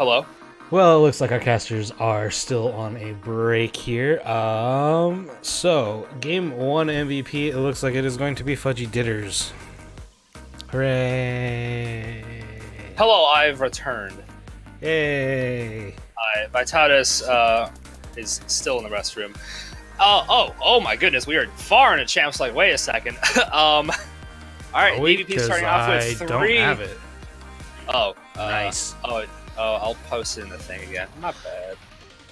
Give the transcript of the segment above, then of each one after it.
Hello. Well, it looks like our casters are still on a break here. So game one MVP. It looks like it is going to be Fudgy Ditters. Hooray! Hello, I've returned. Yay! Vitalis is still in the restroom. Oh my goodness, we are far in a champs. Like, wait a second. All right, DBP starting off with 3. Don't have it. Nice. I'll post it in the thing again. Not bad.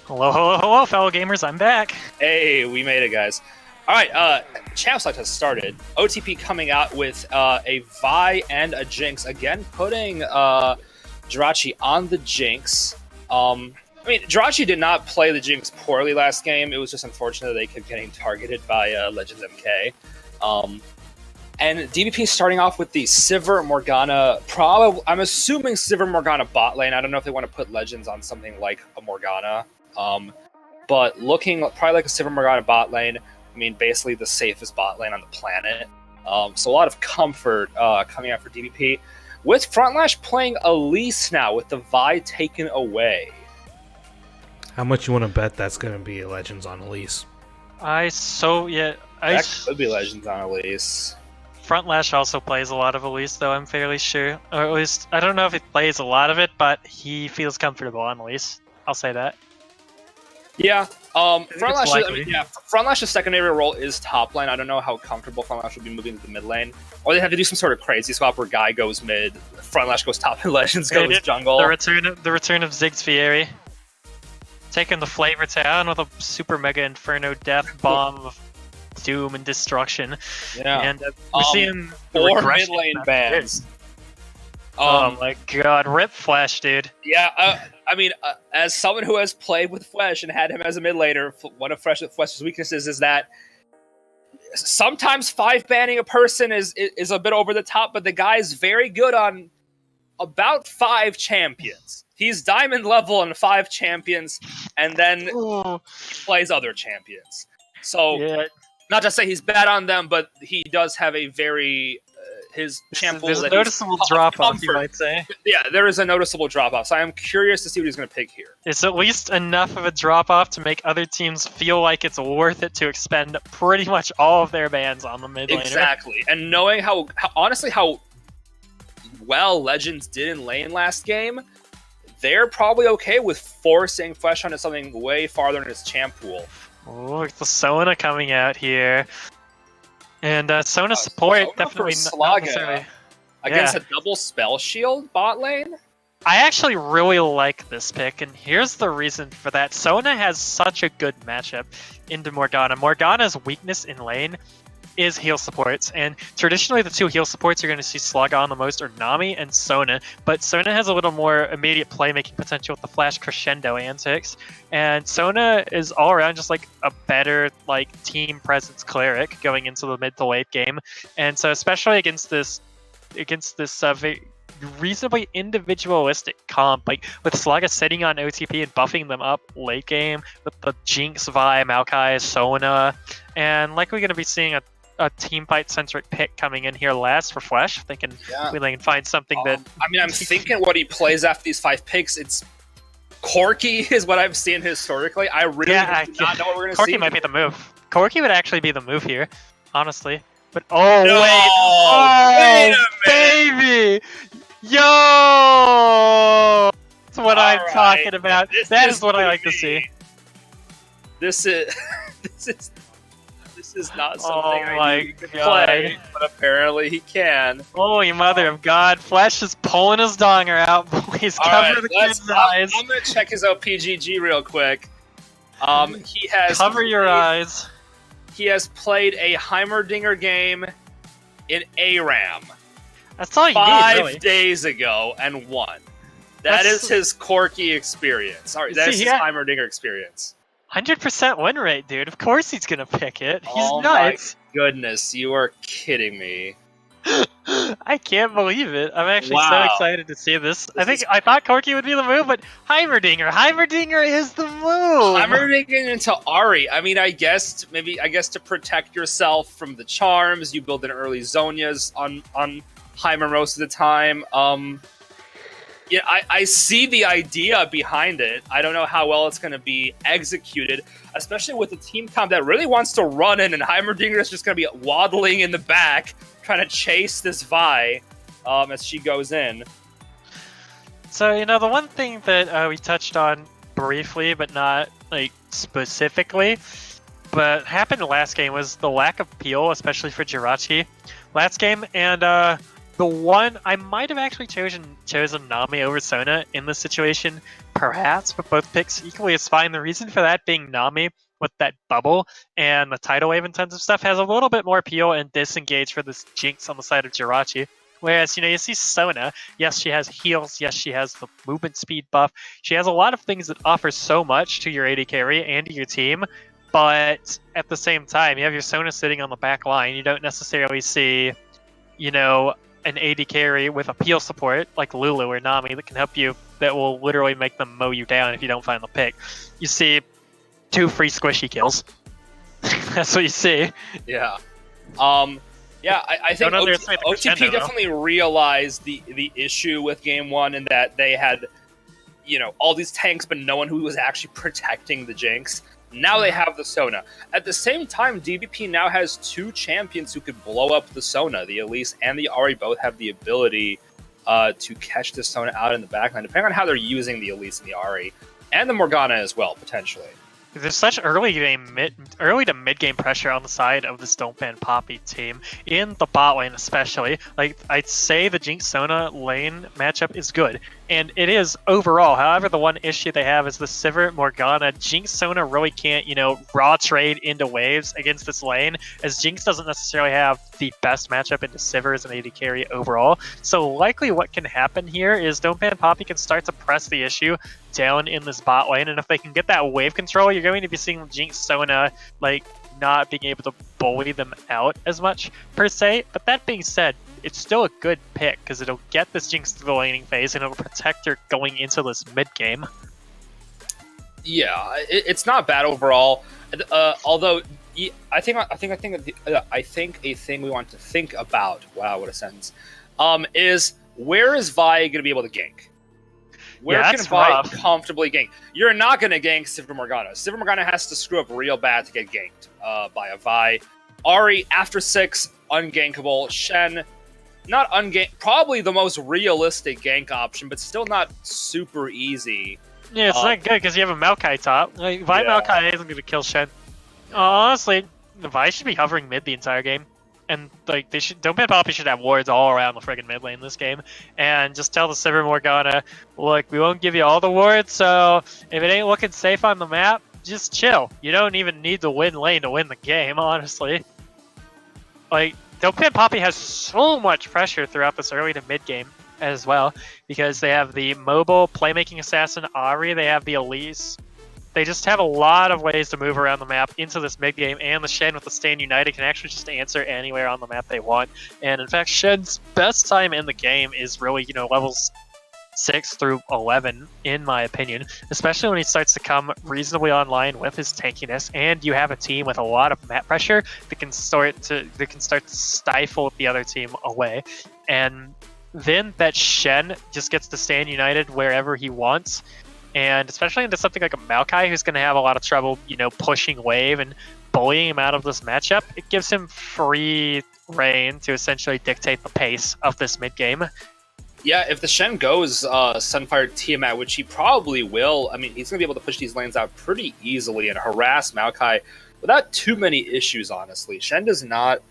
Hello, fellow gamers. I'm back. Hey, we made it, guys. All right, champ select has started. OTP coming out with a Vi and a Jinx again, putting Jirachi on the Jinx. I mean, Jirachi did not play the Jinx poorly last game. It was just unfortunate that they kept getting targeted by Legends MK. And DBP starting off with the Sivir Morgana. I'm assuming Sivir Morgana bot lane. I don't know if they want to put Legends on something like a Morgana. But looking probably like a Sivir Morgana bot lane. I mean, basically the safest bot lane on the planet. So a lot of comfort coming out for DBP. With Frontlash playing Elise now with the Vi taken away. How much you want to bet that's going to be Legends on Elise? That could be Legends on Elise. Frontlash also plays a lot of Elise, though, I'm fairly sure. Or at least, I don't know if he plays a lot of it, but he feels comfortable on Elise. I'll say that. Yeah, Frontlash's secondary role is top lane. I don't know how comfortable Frontlash will be moving to the mid lane. Or they have to do some sort of crazy swap where Guy goes mid, Frontlash goes top, and Legends goes jungle. The return of Ziggs Fieri. Taking the flavor town with a super mega inferno death bomb of doom and destruction. Yeah. And we're seeing 4 mid lane bans. Oh my god, rip Flash, dude. Yeah, I mean, as someone who has played with Flash and had him as a mid laner, one of Flash's weaknesses is that sometimes 5 banning a person is a bit over the top, but the guy is very good on about 5 champions. He's diamond level on 5 champions, and then he plays other champions. So, not to say he's bad on them, but he does have a very his champ pool. There's a noticeable drop off, you might say. Yeah, there is a noticeable drop off. So I am curious to see what he's going to pick here. It's at least enough of a drop off to make other teams feel like it's worth it to expend pretty much all of their bans on the mid laner. Exactly, and knowing how honestly how well Legends did in lane last game, they're probably okay with forcing Flesh onto something way farther in his champ pool. Oh, the Sona coming out here. And Sona support Sona definitely not necessarily. Against a double spell shield bot lane? I actually really like this pick, and here's the reason for that. Sona has such a good matchup into Morgana. Morgana's weakness in lane is heal supports, and traditionally the 2 heal supports you're going to see slog on the most are Nami and Sona, but Sona has a little more immediate playmaking potential with the flash crescendo antics, and Sona is all around just like a better like team presence cleric going into the mid to late game, and so especially against this very reasonably individualistic comp, like with Slaga sitting on OTP and buffing them up late game with the Jinx, Vi, Maokai, Sona, and like we're going to be seeing a team fight centric pick coming in here last for Flash, thinking we can find something that. I mean, I'm thinking what he plays after these 5 picks. It's Corki is what I've seen historically. I really do not know what we're going to see. Corki might be the move. Corki would actually be the move here, honestly. But wait a baby, yo, that's what I'm talking about. That is what I like to see. This is not something I can play, but apparently he can. Holy mother of God, Flash is pulling his donger out, boys. Cover the kid's eyes. I'm going to check his OPGG real quick. He has Cover your eyes. He has played a Heimerdinger game in ARAM. That's all you need, really. 5 days ago and won. That is his Corki experience. Sorry, that's his Heimerdinger experience. 100% win rate, dude. Of course he's gonna pick it. He's nuts. My goodness, you are kidding me. I can't believe it. I'm actually so excited to see this. I thought Corki would be the move, but Heimerdinger. Heimerdinger is the move. Heimerdinger into Ahri. I mean, I guess to protect yourself from the charms, you build an early Zonias on Heimer most of the time. Yeah, I see the idea behind it. I don't know how well it's going to be executed, especially with a team comp that really wants to run in, and Heimerdinger is just going to be waddling in the back, trying to chase this Vi as she goes in. So, the one thing that we touched on briefly, but not like specifically, but happened last game was the lack of peel, especially for Jirachi last game, and the one I might have actually chosen Nami over Sona in this situation, perhaps, but both picks equally is fine. The reason for that being Nami with that bubble and the tidal wave intensive stuff has a little bit more appeal and disengage for this Jinx on the side of Jirachi. Whereas, you see Sona, yes, she has heals, yes, she has the movement speed buff. She has a lot of things that offer so much to your AD carry and to your team, but at the same time, you have your Sona sitting on the back line. You don't necessarily see, an AD carry with a peel support like Lulu or Nami that can help you, that will literally make them mow you down if you don't find the pick. You see 2 free squishy kills. That's what you see. Yeah. Yeah, I think OTP definitely realized the issue with Game 1 in that they had, all these tanks, but no one who was actually protecting the Jinx. Now they have the Sona. At the same time, DBP now has 2 champions who could blow up the Sona. The Elise and the Ahri both have the ability to catch the Sona out in the backline, depending on how they're using the Elise and the Ahri. And the Morgana as well, potentially. There's such early to mid game pressure on the side of this Don't Ban Poppy team in the bot lane, especially. Like, I'd say the Jinx Sona lane matchup is good, and it is overall. However, the one issue they have is the Sivir Morgana. Jinx Sona really can't, raw trade into waves against this lane, as Jinx doesn't necessarily have the best matchup into Sivir as an AD carry overall. So likely what can happen here is Don't Ban Poppy can start to press the issue down in this bot lane, and if they can get that wave control, you're going to be seeing Jinx Sona not being able to bully them out as much per se. But that being said, it's still a good pick because it'll get this Jinx to the laning phase and it'll protect her going into this mid game. Yeah, it's not bad overall. Although I think a thing we want to think about. Wow, what a sentence! Is where is Vi going to be able to gank? Where can Vi comfortably gank? You're not going to gank Sivir Morgana. Sivir Morgana has to screw up real bad to get ganked by a Vi. Ahri, after 6, ungankable. Shen, not ungank, probably the most realistic gank option, but still not super easy. Yeah, it's not good because you have a Maokai top. Vi Maokai isn't going to kill Shen. Honestly, the Vi should be hovering mid the entire game. And Don't Ban Poppy should have wards all around the friggin' mid lane this game. And just tell the Sivir Morgana, look, we won't give you all the wards, so if it ain't looking safe on the map, just chill. You don't even need to win lane to win the game, honestly. Don't Ban Poppy has so much pressure throughout this early to mid game as well, because they have the mobile playmaking assassin Ahri, they have the Elise. They just have a lot of ways to move around the map into this mid game, and the Shen with the Stand United can actually just answer anywhere on the map they want. And in fact, Shen's best time in the game is really, levels 6 through 11, in my opinion, especially when he starts to come reasonably online with his tankiness, and you have a team with a lot of map pressure that can start to stifle the other team away. And then that Shen just gets to Stand United wherever he wants. And especially into something like a Maokai, who's going to have a lot of trouble, pushing wave and bullying him out of this matchup, it gives him free reign to essentially dictate the pace of this mid game. Yeah, if the Shen goes Sunfire Tiamat, which he probably will, I mean, he's going to be able to push these lanes out pretty easily and harass Maokai without too many issues, honestly. Shen does not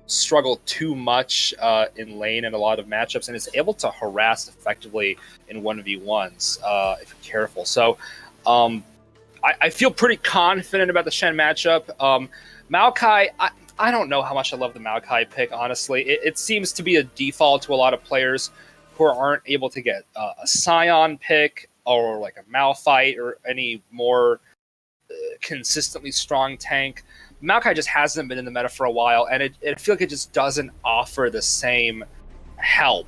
struggle too much in lane in a lot of matchups, and is able to harass effectively in 1v1s if you're careful. So I feel pretty confident about the Shen matchup. Maokai, I don't know how much I love the Maokai pick, honestly. It seems to be a default to a lot of players who aren't able to get a Scion pick or like a Malphite or any more consistently strong tank. Maokai just hasn't been in the meta for a while, and I feel like it just doesn't offer the same help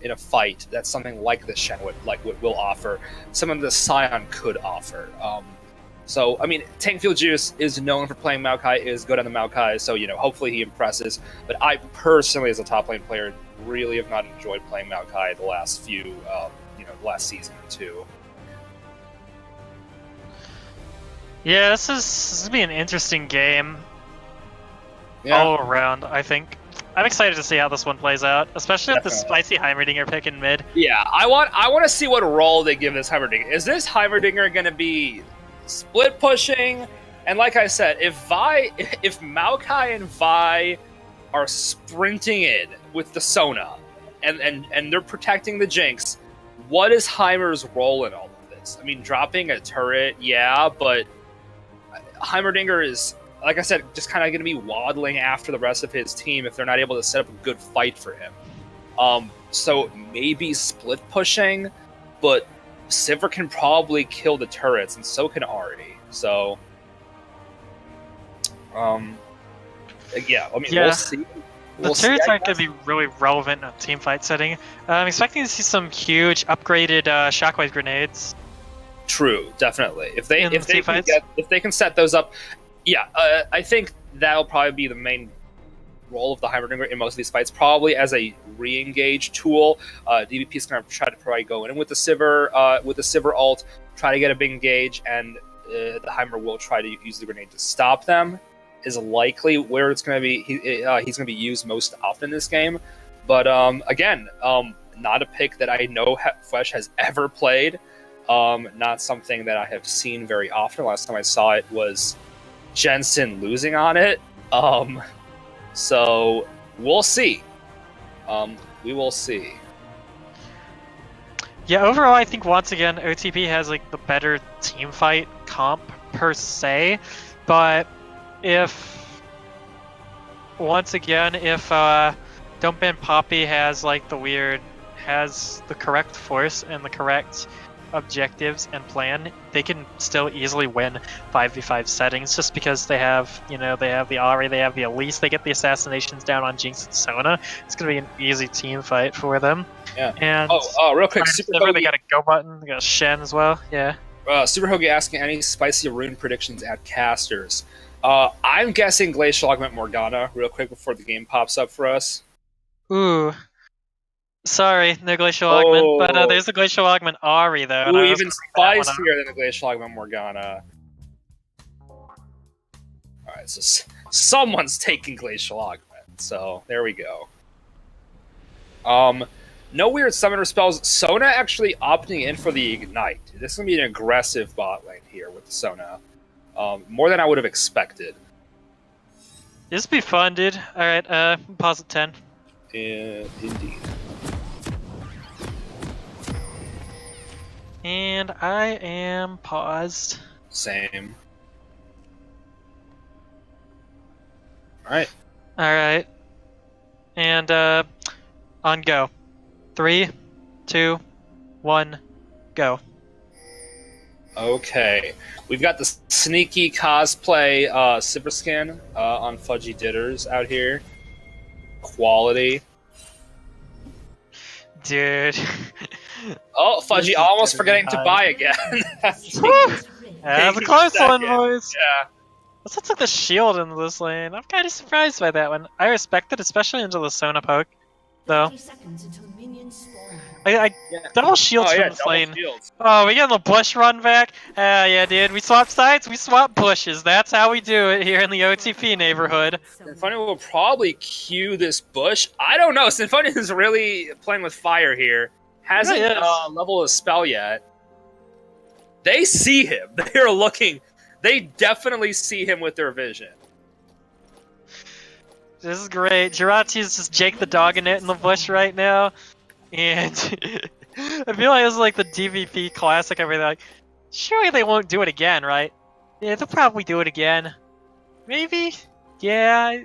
in a fight that something like the Shen will offer. Something the Scion could offer. So, I mean, Tankfield Juice is known for playing Maokai, is good on the Maokai, so, hopefully he impresses. But I personally, as a top lane player, really have not enjoyed playing Maokai the last few, the last season or two. Yeah, this is gonna be an interesting game Yeah, all around, I think. I'm excited to see how this one plays out, especially with the Definitely. spicy Heimerdinger pick in mid. yeah. I want to see what role they give this Heimerdinger. Is this Heimerdinger going to be split pushing? And like I said, if Maokai and Vi are sprinting in with the Sona, and they're protecting the Jinx, what is Heimer's role in all of this? I mean, dropping a turret, yeah, but Heimerdinger is, like I said, just kind of going to be waddling after the rest of his team if they're not able to set up a good fight for him. So maybe split pushing, but Sivir can probably kill the turrets, and so can Ahri. So, yeah, I mean, Yeah. we'll see. The turrets aren't going to be really relevant in a team fight setting. I'm expecting to see some huge upgraded shockwave grenades. True, definitely. If they In the if they team can fights? if they can set those up, yeah, I think that'll probably be the main role of the Heimerdinger in most of these fights, probably as a re-engage tool. DBP is going to try to probably go in with the Sivir ult, try to get a big engage, and the Heimer will try to use the grenade to stop them. Is likely where it's going to be. He's going to be used most often in this game, but again, not a pick that I know Flesh has ever played. Not something that I have seen very often. Last time I saw it was Jensen losing on it. So we'll see. We will see. Yeah, overall, I think once again, OTP has like the better team fight comp per se, but if Don't Ban Poppy has the correct force and the correct objectives and plan, they can still easily win 5v5 settings just because they have the Ahri, they have the Elise, they get the assassinations down on Jinx and Sona. It's gonna be an easy team fight for them. Yeah. And Real quick, they got a go button, they got a Shen as well. Yeah. Super Hoagie asking any spicy rune predictions at casters. I'm guessing Glacial Augment Morgana real quick before the game pops up for us. Ooh. Sorry, no Glacial Augment, but there's a Glacial Augment Ahri though. and Ooh, I was even gonna bring that one up. spicier than the Glacial Augment Morgana. Alright, so someone's taking Glacial Augment, so there we go. No weird summoner spells. Sona actually opting in for the Ignite. This is going to be an aggressive bot lane here with the Sona. More than I would have expected. This would be fun, dude. Alright, pause at 10. Indeed. And I am paused. Same. Alright. Alright. And on go. 3, 2, 1, go. Okay. We've got the sneaky cosplay Sivir skin on Fudgy Ditters out here. Quality. Dude. Oh, Fudgy almost forgetting to buy again. That's a close one, Second. boys. Yeah. This looks like the shield in this lane. I'm kind of surprised by that one. I respect it, especially into the Sona poke, though. I double shields from this double lane. shields. Oh, we getting the bush run back? Yeah, dude. We swap sides, we swap bushes. That's how we do it here in the OTP neighborhood. Sinfonia will probably cue this bush. I don't know. Sinfonia is really playing with fire here. Hasn't Yeah, yes. leveled a spell yet. They see him. They are looking. They definitely see him with their vision. This is great. Jirachi is just Jake the dog in it in the bush right now. And I feel like this is like the DBP classic. Everything like, surely they won't do it again, right? Yeah, they'll probably do it again. Maybe? Yeah.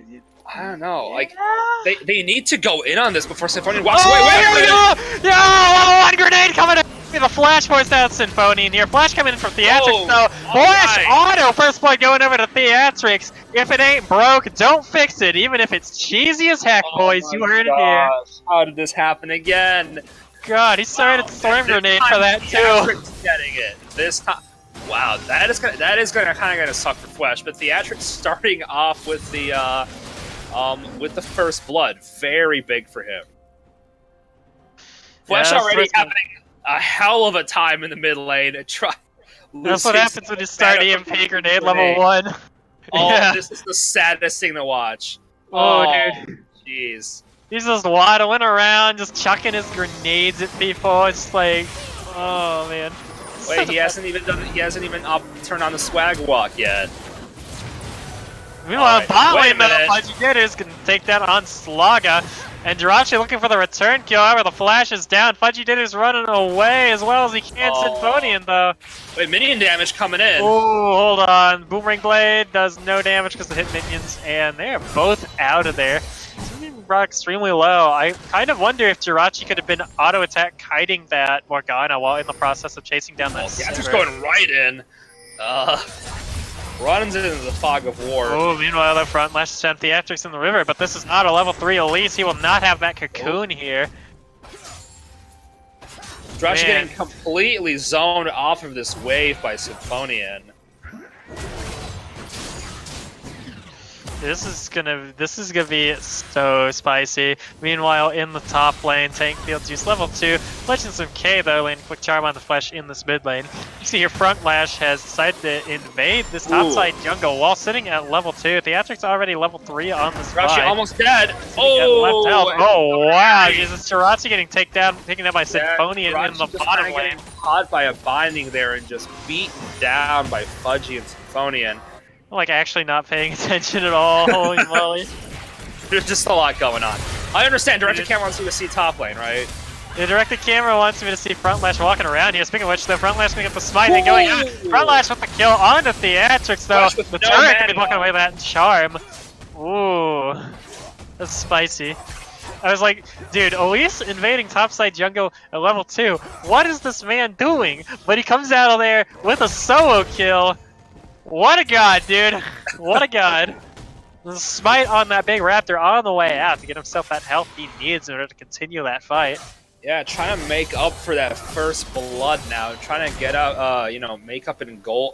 I don't know. Like Yeah. they need to go in on this before Sinfonia walks away. Here we Wait. go! Yeah, one grenade coming in. The flash force out Symphony in here. Flash coming in from Theatrics, though. Flash auto first blood going over to Theatrics. If it ain't broke, don't fix it. Even if it's cheesy as heck, boys. You heard it here. How did this happen again? God, he started a storm grenade for that too. Theatrics getting it this time. Wow, that is kind of gonna suck for Flash. But Theatrics starting off with the first blood, very big for him. Flash Yeah, already first one. having a hell of a time in the mid lane. That's what happens when you start EMP grenade level 1. Oh, Yeah. this is the saddest thing to watch. Oh, Oh, dude. jeez. He's just waddling around, just chucking his grenades at people. It's like, oh man. Wait, he hasn't even turned on the swag walk yet. Meanwhile, Alright, bot wait a lane though, minute. Fudgy can take that on Slaga. And Jirachi looking for the return kill. However, the flash is down. Fudgy Ditter's running away as well as he can. Oh. Symphonian though. Wait, minion damage coming in. Oh, hold on. Boomerang Blade does no damage because of hit minions, and they're both out of there. Symphonian brought extremely low. I kind of wonder if Jirachi could have been auto attack kiting that Morgana while in the process of chasing down that Yeah, just Silver. going right in. Runs into the fog of war. Oh, meanwhile, the front lash sent Theatrics in the river, but this is not a level 3 Elise. He will not have that cocoon here. Jirachi Man. getting completely zoned off of this wave by Symphonian. This is gonna be so spicy. Meanwhile, in the top lane, Tank Field Juice level 2. Legends of K though, laying quick charm on the flesh in this mid lane. You see here, Front Lash has decided to invade this topside jungle while sitting at level 2. Theatrics already level 3 on this Jirachi fight. almost dead. Sitting at left health. Oh wow, Nice. Jesus, Jirachi getting taken down by Yeah, Symphonian in the Jirachi just bottom kinda lane. getting caught by a binding there and just beaten down by Fudgy and Symphonian. Like actually not paying attention at all. Holy moly. There's just a lot going on. I understand, Director Cam wants you to see top lane, right? The directed camera wants me to see Front Lash walking around here. Speaking of which, the Front Lash picking up the smite and going out. Front Lash with the kill on the Theatrics though. Flash with The no turret can be mana. blocking away that charm. Ooh. That's spicy. I was like, dude, Elise invading topside jungle at level 2. What is this man doing? But he comes out of there with a solo kill. What a god, dude. What a god. The smite on that big raptor on the way out to get himself that health he needs in order to continue that fight. Yeah, trying to make up for that first blood now. Trying to get out, make up in gold,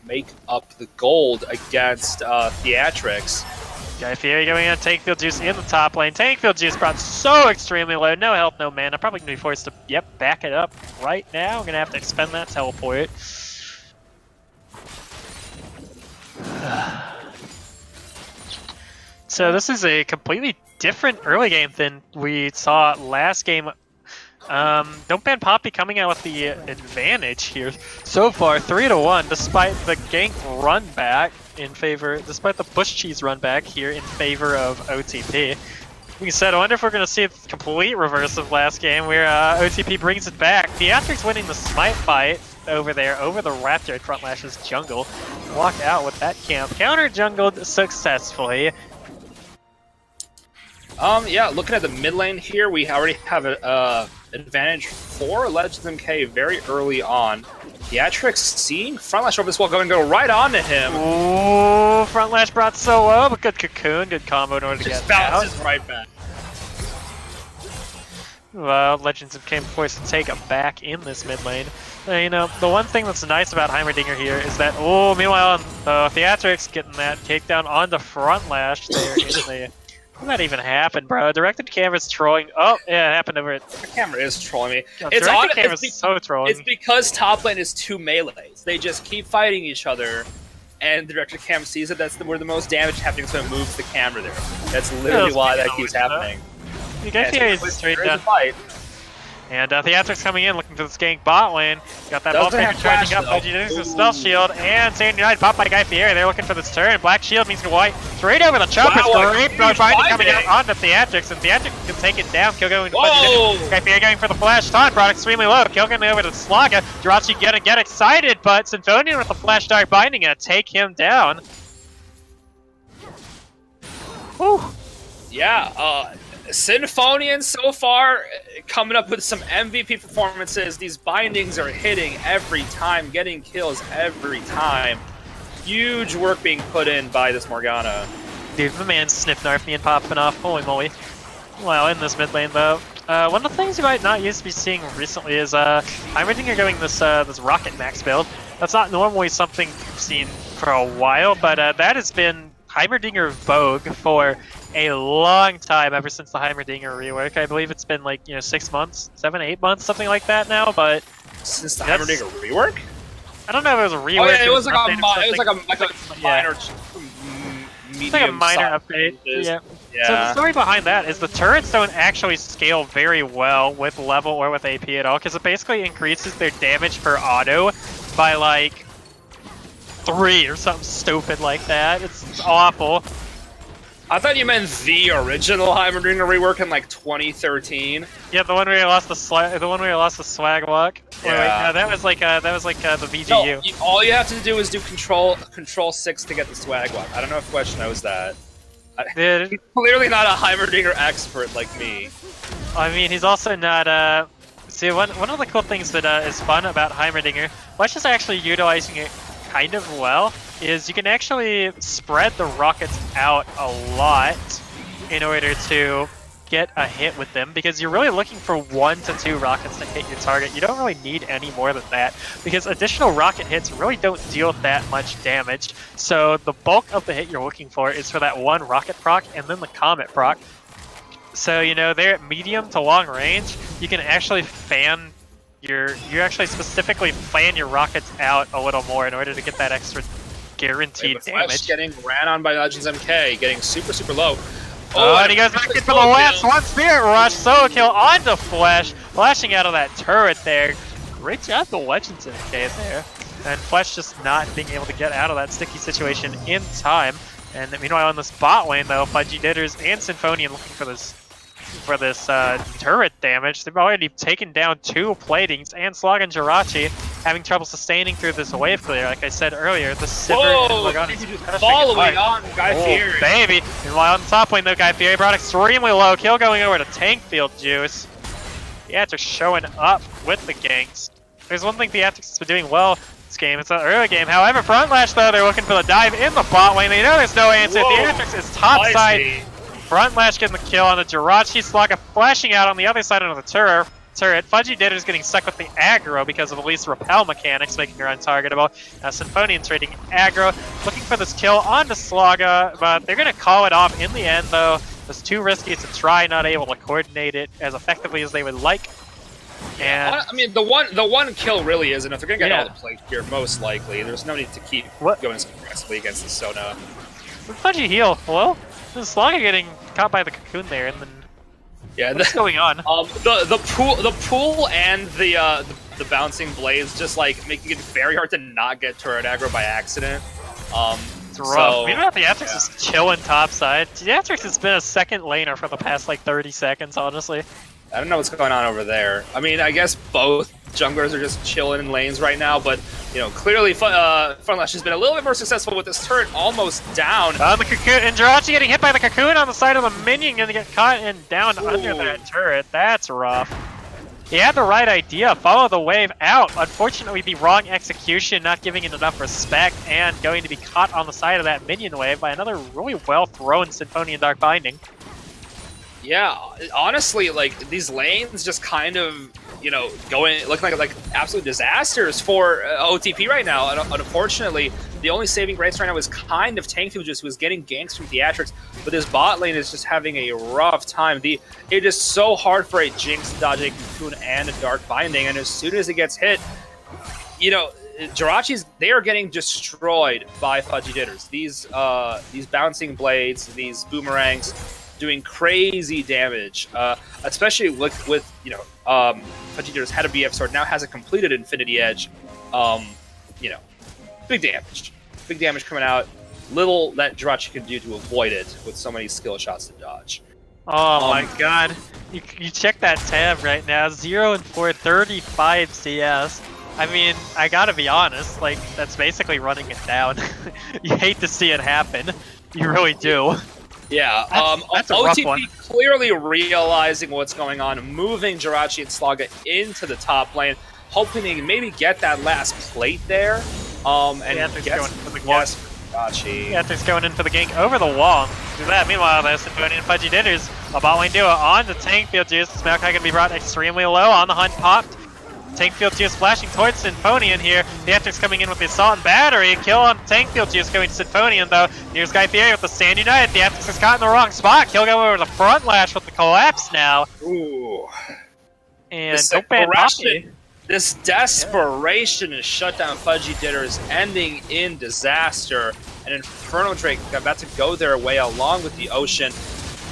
make up the gold against Theatrics. Guy Fieri going on Tank Field Juice in the top lane. Tank Field Juice brought so extremely low. No health, no mana. Probably going to be forced to, back it up right now. I'm going to have to expend that teleport. So this is a completely different early game than we saw last game. Don't Ban Poppy coming out with the advantage here so far, 3-1, despite the gank run back despite the push cheese run back here in favor of OTP. Like I said, I wonder if we're going to see a complete reverse of last game where OTP brings it back. Theatrics winning the smite fight over there, over the Raptor at Front Lash's jungle. Walk out with that camp. Counter jungled successfully. Yeah, looking at the mid lane here, we already have an advantage for Legends MK very early on. Theatrics seeing Front Lash over this wall going to go right onto him. Ooh, Front Lash brought so low, but good cocoon, good combo in order to Just get out. bounces right back. Well, Legends of K forced to take a back in this mid lane. You know, the one thing that's nice about Heimerdinger here is that, meanwhile, Theatrics getting that takedown on the Front Lash there in the... How did that even happen, bro? Directed camera's trolling. Oh, yeah, it happened over it. The camera is trolling me. No, It's directed camera's so trolling. It's because top lane is two melees. They just keep fighting each other, and the director cam sees it. That's where the most damage is happening, so it moves the camera there. That's literally why that keeps happening. You guys hear he's straight down. Fight. And Theatrics coming in, looking for this gank bot lane. Got that ball Doesn't breaker have charging flash, up. though. Veggie with stealth shield, and Sand United popped by Guy Fieri. They're looking for this turn. Black shield means white. Straight over the choppers. Wow, Great huge binding coming binding. out onto Theatrics, and Theatrics can take it down. Kill going to Whoa! Guy Fieri going for the flash. Taunt brought extremely low. Kill going over to Slaga. Jirachi gonna get excited, but Symphonian with the flash dart binding gonna take him down. Whew. Yeah, Symphonian so far coming up with some MVP performances. These bindings are hitting every time, getting kills every time. Huge work being put in by this Morgana. Dude, the man sniff Narfian popping off. Holy moly. Well, in this mid lane though, one of the things you might not used to be seeing recently is Heimerdinger going this this Rocket Max build. That's not normally something you've seen for a while, but that has been Heimerdinger vogue for a long time ever since the Heimerdinger rework. I believe it's been like 6 months, 7, 8 months, something like that now. But since the Heimerdinger rework, I don't know if it was a rework. Oh yeah, it was like a minor, it's like a minor update. Yeah. So the story behind that is the turrets don't actually scale very well with level or with AP at all, because it basically increases their damage per auto by like 3 or something stupid like that. It's awful. I thought you meant the original Heimerdinger rework in like 2013. Yeah, the one where you lost the swag walk. Yeah. Wait, no, that was like the VGU. No, all you have to do is do control 6 to get the swag walk. I don't know if Flesh knows that. He's clearly not a Heimerdinger expert like me. I mean, he's also not. See, one of the cool things that is fun about Heimerdinger, Flesh is actually utilizing it kind of well, is you can actually spread the rockets out a lot in order to get a hit with them, because you're really looking for 1 to 2 rockets to hit your target. You don't really need any more than that, because additional rocket hits really don't deal that much damage. So the bulk of the hit you're looking for is for that 1 rocket proc and then the comet proc. So they're at medium to long range. You can actually you actually specifically fan your rockets out a little more in order to get that extra guaranteed damage. Getting ran on by Legends MK, getting super low. Oh, and he goes back in for the last one. Spirit Rush, solo kill onto Flesh, flashing out of that turret there. Great job the Legends MK there. And Flesh just not being able to get out of that sticky situation in time. And meanwhile in this bot lane though, Fudgy Ditters and Symphonian looking for this turret damage. They've already taken down 2 platings, and Slog and Jirachi having trouble sustaining through this wave clear. Like I said earlier, the Sivir and Lagana following on Guy Fieri. Baby! And while on the top lane though, Guy Fieri brought extremely low. Kill going over to Tank Field Juice. Theatrics showing up with the ganks. There's one thing Theatrics has been doing well this game. It's an early game. However, Front Lash though, they're looking for the dive in the bot lane. They know there's no answer. Theatrics is top side. Front Lash getting the kill on the Jirachi. Slugga flashing out on the other side of the turret. Fudgy Ditter's getting stuck with the aggro because of Elise repel mechanics, making her untargetable. Symphonian trading aggro, looking for this kill onto Slugga, but they're going to call it off in the end though. It's too risky to try, not able to coordinate it as effectively as they would like. And I mean, the one kill really is enough. They're going to get all the plates here, most likely. There's no need to keep going so aggressively against the Sona. Fudgy heal, hello? Slugga getting caught by the cocoon there, and then what's going on? The pool and the bouncing blades just like making it very hard to not get turret aggro by accident. It's rough. Meanwhile, Theatrics is chilling topside. Theatrics has been a second laner for the past like 30 seconds, honestly. I don't know what's going on over there. I mean, I guess both junglers are just chilling in lanes right now, but clearly Funlash has been a little bit more successful with this turret almost down. The cocoon, and Jirachi getting hit by the cocoon on the side of the minion, gonna get caught and down under that turret. That's rough. He had the right idea, follow the wave out. Unfortunately, the wrong execution, not giving it enough respect, and going to be caught on the side of that minion wave by another really well thrown Symphonian Dark Binding. Yeah, honestly, like these lanes just kind of, looking like absolute disasters for OTP right now. And unfortunately, the only saving grace right now is kind of Tank Fuji's, who is getting ganks from Theatrics, but this bot lane is just having a rough time. It is so hard for a Jinx to dodge a Cocoon and a Dark Binding, and as soon as it gets hit, Jirachi's, they are getting destroyed by Fudgy Ditters. These bouncing blades, these boomerangs, doing crazy damage, especially with Fudgy Ditters had a BF sword, now has a completed Infinity Edge. Big damage coming out. Little that Jirachi can do to avoid it with so many skill shots to dodge. Oh my god. You check that tab right now, 0 and 4, 35 CS. I mean, I gotta be honest, like, that's basically running it down. You hate to see it happen. You really do. Yeah, that's a rough OTP one. Clearly realizing what's going on, moving Jirachi and Slugga into the top lane, hoping they can maybe get that last plate there. And going for the Jirachi. Yeah, they're going in for the gank over the wall. Do that. Meanwhile, there's Symphonian and Fudgy Ditters. A bot lane duo on the Tank Field Juice. Maokai gonna be brought extremely low on the hunt popped. Tankfield Juice flashing towards Symphonian here. Theatrics coming in with the Assault and Battery. Kill on Tankfield Juice going to Symphonian though. Here's Guy Fieri with the Stand United. Theatrics is caught in the wrong spot. Kill go over the front lash with the collapse now. Ooh. And don't ban Poppy. This desperation to shut down Fudgy Ditters ending in disaster. And Inferno Drake about to go their way along with the Ocean.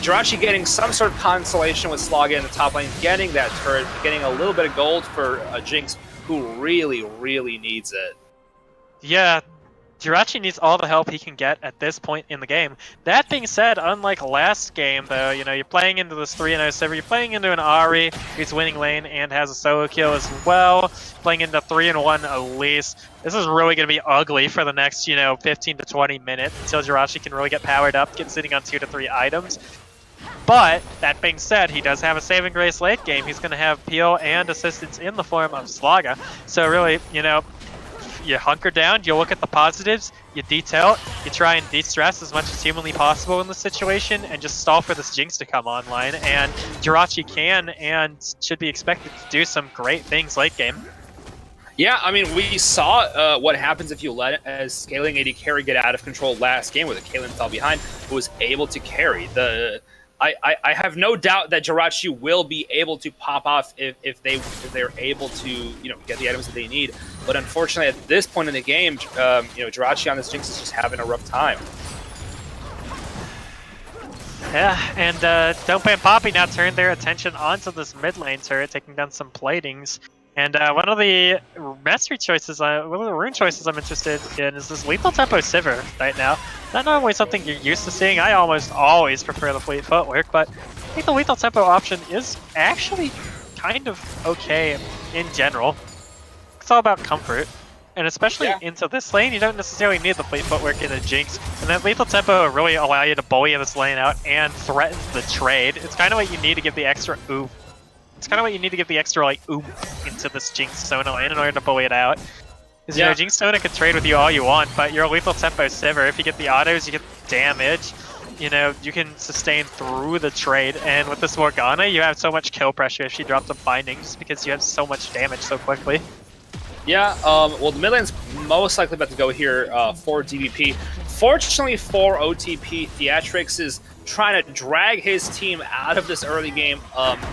Jirachi getting some sort of consolation with Slogga in the top lane, getting that turret, getting a little bit of gold for Jinx, who really, really needs it. Yeah, Jirachi needs all the help he can get at this point in the game. That being said, unlike last game, though, you know, you're playing into this 3-0 server, you're playing into an Ahri who's winning lane and has a solo kill as well, playing into 3-1 Elise. This is really going to be ugly for the next, you know, 15 to 20 minutes until Jirachi can really get powered up, get sitting on 2 to 3 items. But, that being said, he does have a saving grace late game. He's going to have peel and assistance in the form of Slogga. So really, you know, you hunker down, you look at the positives, you detail, you try and de-stress as much as humanly possible in the situation, and just stall for this Jinx to come online. And Jirachi can and should be expected to do some great things late game. Yeah, I mean, we saw what happens if you let as scaling AD carry get out of control last game, where the Caitlyn fell behind, who was able to carry. I have no doubt that Jirachi will be able to pop off if they're able to, you know, get the items that they need. But unfortunately, at this point in the game, you know, Jirachi on this Jinx is just having a rough time. Yeah, and Dope and Poppy now turned their attention onto this mid lane turret, taking down some platings. And one of the mastery choices, one of the rune choices I'm interested in is this Lethal Tempo Sivir right now. Not normally something you're used to seeing. I almost always prefer the Fleet Footwork, but I think the Lethal Tempo option is actually kind of okay in general. It's all about comfort. And especially into this lane, you don't necessarily need the Fleet Footwork in a Jinx. And that Lethal Tempo will really allow you to bully this lane out and threaten the trade. It's kind of what you need to give the extra oomph. It's kind of what you need to give the extra, like, oomph into this Jinx Sona lane in order to bully it out. Because, you know, Jinx Sona can trade with you all you want, but you're a Lethal Tempo Sivir. If you get the autos, you get damage. You know, you can sustain through the trade. And with this Morgana, you have so much kill pressure if she drops a binding, just because you have so much damage so quickly. Yeah, well, the mid lane's most likely about to go here for DBP. Fortunately for OTP, Theatrics is trying to drag his team out of this early game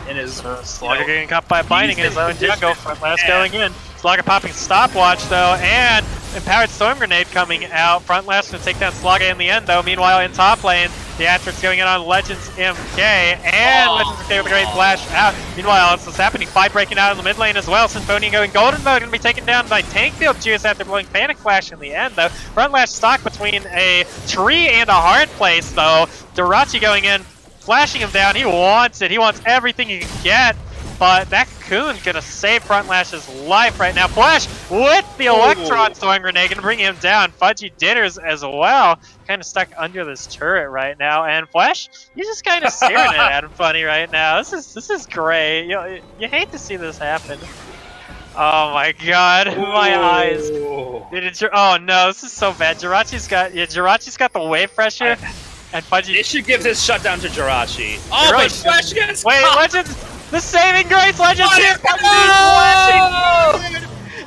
in his... Slogga getting caught by binding in his own jungle. Front last going in. Slogga popping stopwatch though, and Empowered Storm Grenade coming out. Front last to take down Slogga in the end though. Meanwhile, in top lane, Theatrics going in on Legends MK, and Legends MK with a great flash out. Meanwhile, this is happening. Fight breaking out in the mid lane as well. Symphonian going golden mode, going to be taken down by Tankfield Juice after blowing Panic Flash in the end though. Front lash stock between a tree and a hard place though. Jirachi going in, flashing him down. He wants it. He wants everything he can get. But that Cocoon's gonna save Front Lash's life right now. Flash with the Electron Storm Grenade, gonna bring him down. Fudgy Ditters as well, kind of stuck under this turret right now. And Flash, you're just kind of staring at him funny right now. This is great. You hate to see this happen. Oh my god, my eyes. Oh no, this is so bad. Jirachi's got the wave pressure. And Fudgy. They should give this shutdown to Jirachi. Oh, but Flash gets caught. Legends. The saving grace, Legends here!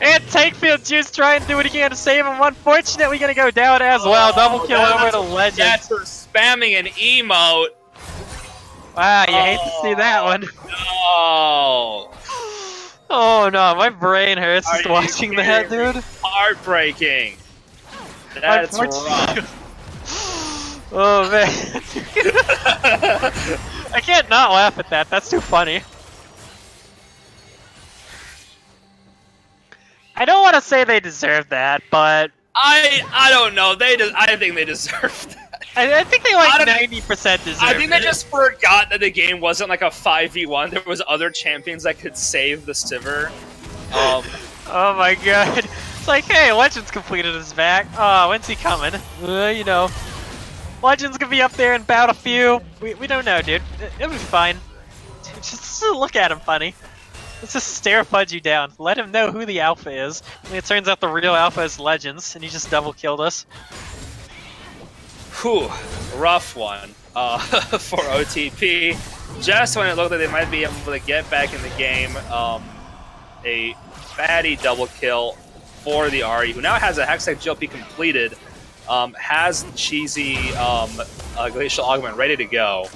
And Tankfield Juice trying to do what he can to save him. Unfortunately, gonna go down as well. Double kill over to Legends. That's for spamming an emote. Wow, you hate to see that one. No. Oh no, my brain hurts just watching that, dude. Heartbreaking. That's rough. Oh man. I can't not laugh at that. That's too funny. I don't want to say they deserve that, but I don't know. I think they deserve that. I think they like 90% deserve it. I think they just forgot that the game wasn't like a 5v1. There was other champions that could save the Sivir. Oh my god. It's like, hey, Legends completed his back. Oh, when's he coming? You know. Legends could be up there and bout a few. We don't know, dude. It'll be fine. Just look at him funny. Let's just stare Fudgy down. Let him know who the alpha is. And it turns out the real alpha is Legends, and he just double killed us. Whew, rough one for OTP. Just when it looked like they might be able to get back in the game, a fatty double kill for the Ari, who now has a Hextech GLP completed, has cheesy Glacial Augment ready to go.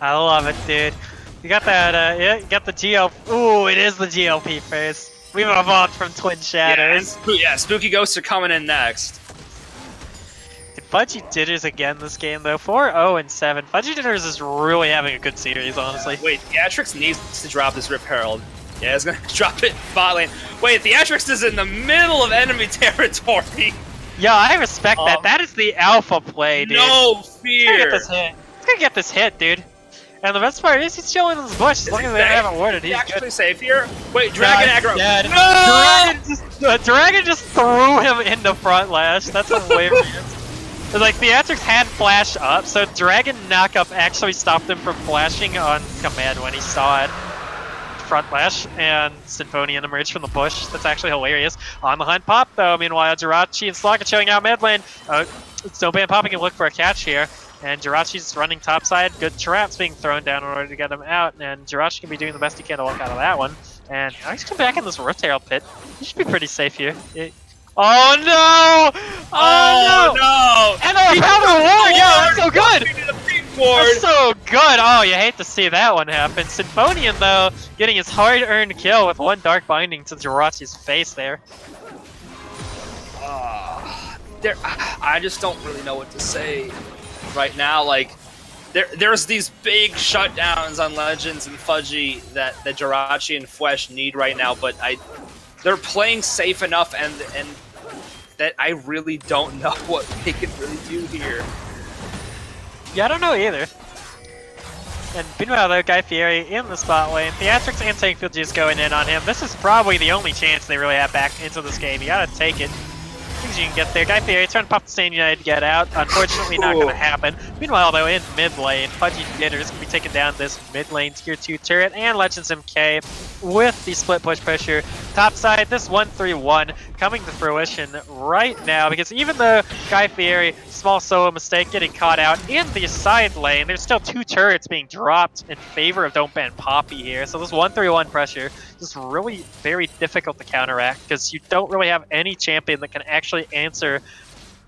I love it, dude. You got that, yeah, you got the GLP. Ooh, it is the GLP phase. We move on from Twin Shadows. Yeah, Spooky Ghosts are coming in next. Fudgy Ditters again this game, though. 4-0-7. Fudgy Ditters is really having a good series, honestly. Wait, Theatrix needs to drop this Rip Herald. Yeah, it's gonna drop it in bot lane. Wait, Theatrix is in the middle of enemy territory. Yeah, I respect that. That is the alpha play, dude. No fear. It's gonna get this hit, dude. And the best part is he's chilling in his bush as long as they haven't warded. He's actually safe here. Wait, Dragon aggro. No! Dragon just threw him into front lash. That's hilarious. Like, Theatrix had flash up, so Dragon knockup actually stopped him from flashing on command when he saw it. Front lash, and Symphonian emerged from the bush. That's actually hilarious. On the hunt pop, though. Meanwhile, Jirachi and Slugga chilling out mid lane. Snowban popping can look for a catch here. And Jirachi's running topside. Good traps being thrown down in order to get him out. And Jirachi can be doing the best he can to look out of that one. And now he's come back in this Rift Herald pit. He should be pretty safe here. Oh no! Oh no! And the Power Ward! Yeah, that's so good! That's so good! Oh, you hate to see that one happen. Symphonian, though, getting his hard-earned kill with one Dark Binding to Jirachi's face there. I just don't really know what to say right now. Like, there's these big shutdowns on Legends and Fudgy that Jirachi and Fwesh need right now, but they're playing safe enough and that I really don't know what they can really do here. Yeah, I don't know either. And meanwhile, though, Guy Fieri in the spot lane. Theatrix and Tankfield just going in on him. This is probably the only chance they really have back into this game. You gotta take it. Things you can get there. Guy Fieri trying to pop the Sand United to get out. Unfortunately, not going to happen. Meanwhile, though, in mid lane, Fudgy Ditters can be taking down this mid lane tier 2 turret, and Legends MK with the split push pressure. Top side, this 1-3-1 coming to fruition right now, because even though Guy Fieri, small solo mistake, getting caught out in the side lane, there's still 2 turrets being dropped in favor of Don't Ban Poppy here. So this 1-3-1 pressure is really very difficult to counteract, because you don't really have any champion that can actually answer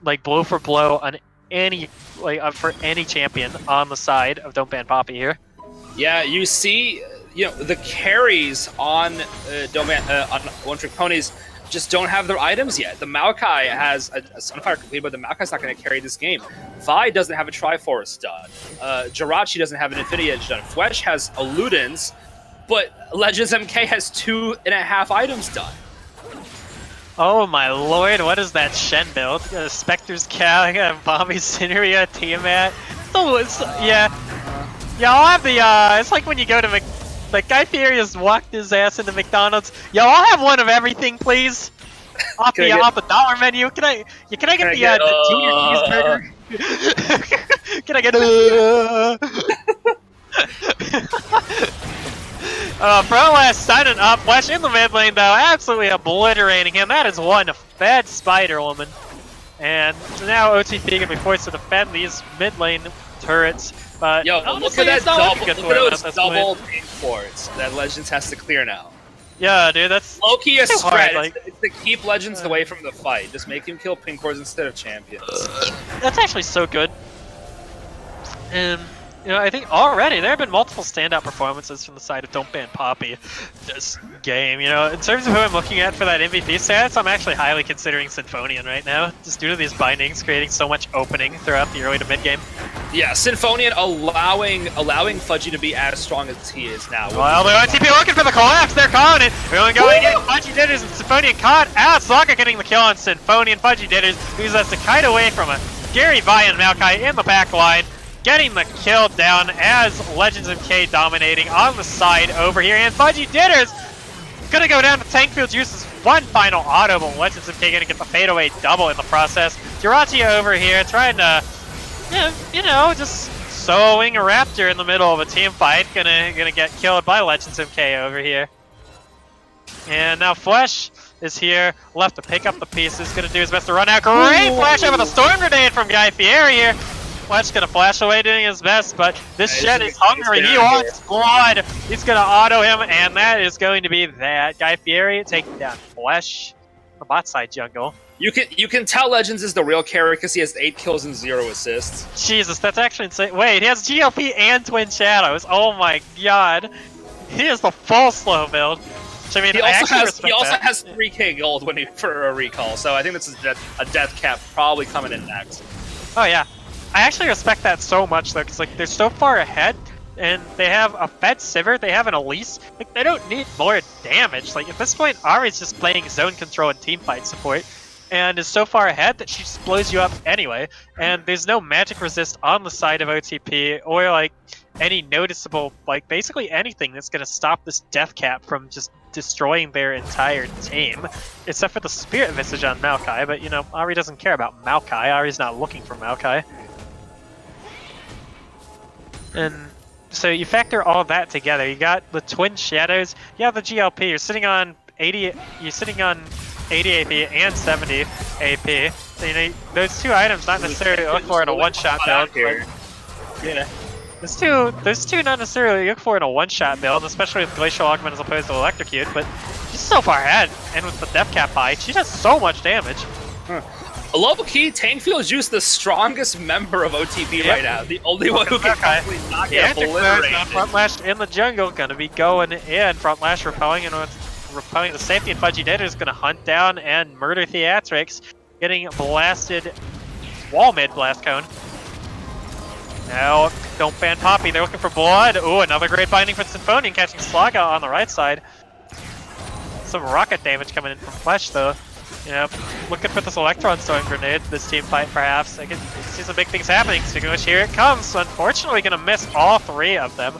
like blow for blow on any for any champion on the side of Don't Ban Poppy here. Yeah, you see, the carries on on One Trick Ponies just don't have their items yet. The Maokai has a Sunfire complete, but the Maokai's not going to carry this game. Vi doesn't have a Triforce done. Jirachi doesn't have an Infinity Edge done. Fwesh has a Ludens, but Legends MK has 2.5 items done. Oh my lord, what is that Shen build? Spectre's Cow, Bobby Cineria, Tiamat. Yeah, I'll have the, it's like when you go to like Guy Fieri has walked his ass into McDonald's. Yo, I'll have one of everything, please. Off the dollar menu. Can I get the junior cheeseburger? Can I get Prolast signing up. Flash in the mid lane, though, absolutely obliterating him. That is one bad Spider Woman. And now OTP gonna be forced to defend these mid lane turrets. But yo, look at that double pink forts that Legends has to clear now. Yeah, dude, that's low-key a spread. Hard, it's to keep Legends away from the fight. Just make him kill pink forts instead of champions. That's actually so good. And I think already there have been multiple standout performances from the side of Don't Ban Poppy this game. In terms of who I'm looking at for that MVP stats, I'm actually highly considering Symphonian right now, just due to these bindings creating so much opening throughout the early to mid game. Yeah, Symphonian allowing Fudgy to be as strong as he is now. Well, the OTP looking for the collapse. They're calling it. Really going in. Fudgy Ditters and Symphonian caught out. Slugga getting the kill on Symphonian. Fudgy Ditters uses us to kite away from a Gary Vi and Maokai in the back line. Getting the kill down as Legends MK dominating on the side over here. And Fudgy Ditters gonna go down to Tankfield, uses one final auto, but Legends MK gonna get the fadeaway double in the process. Jirachi over here trying to, just soloing a Raptor in the middle of a team fight. Gonna get killed by Legends MK over here. And now Flesh is here, left to pick up the pieces. Gonna do his best to run out. Great flash over the Storm Grenade from Guy Fieri here. Fletch gonna flash away doing his best, but this Yeah, Shed is hungry. He wants blood. He's gonna auto him, and that is going to be that. Guy Fieri taking down Flesh, the bot side jungle. You can tell Legends is the real carry because he has 8 kills and 0 assists. Jesus, that's actually insane. Wait, he has GLP and Twin Shadows. Oh my god. He is the full slow build. Which, I mean, He also that. has 3k gold when for a recall, so I think this is a death cap probably coming in next. Oh yeah. I actually respect that so much though, because like they're so far ahead, and they have a Fed Sivir, they have an Elise. Like they don't need more damage. Like at this point, Ari's just playing zone control and teamfight support, and is so far ahead that she just blows you up anyway. And there's no magic resist on the side of OTP, or like any noticeable, like basically anything that's gonna stop this death cap from just destroying their entire team, except for the Spirit Visage on Maokai. But you know, Ari doesn't care about Maokai. Ari's not looking for Maokai. And so you factor all that together. You got the Twin Shadows, you have the GLP. You're sitting on 80. You're sitting on 80 AP and 70 AP. So, you know, those two items not necessarily look for in a one-shot build. Yeah. Those two not necessarily look for in a one-shot build, especially with Glacial Augment as opposed to Electrocute, but she's so far ahead, and with the Death Cap high, she does so much damage. Low-key, Tankfield Juice the strongest member of OTP right now. The only one who can actually not get obliterated. Front Lash in the jungle, gonna be going in. Front Lash repelling, and repelling the safety, and Fudgy Data is gonna hunt down and murder Theatrix, getting blasted wall mid blast cone. Now, don't ban Poppy, they're looking for blood. Ooh, another great binding for Symphonian, catching Slaga on the right side. Some rocket damage coming in from Flesh though. You know, looking for this Electron Storm Grenade, this team fight perhaps. I can see some big things happening. Speaking of which, here it comes. Unfortunately, gonna miss all 3 of them.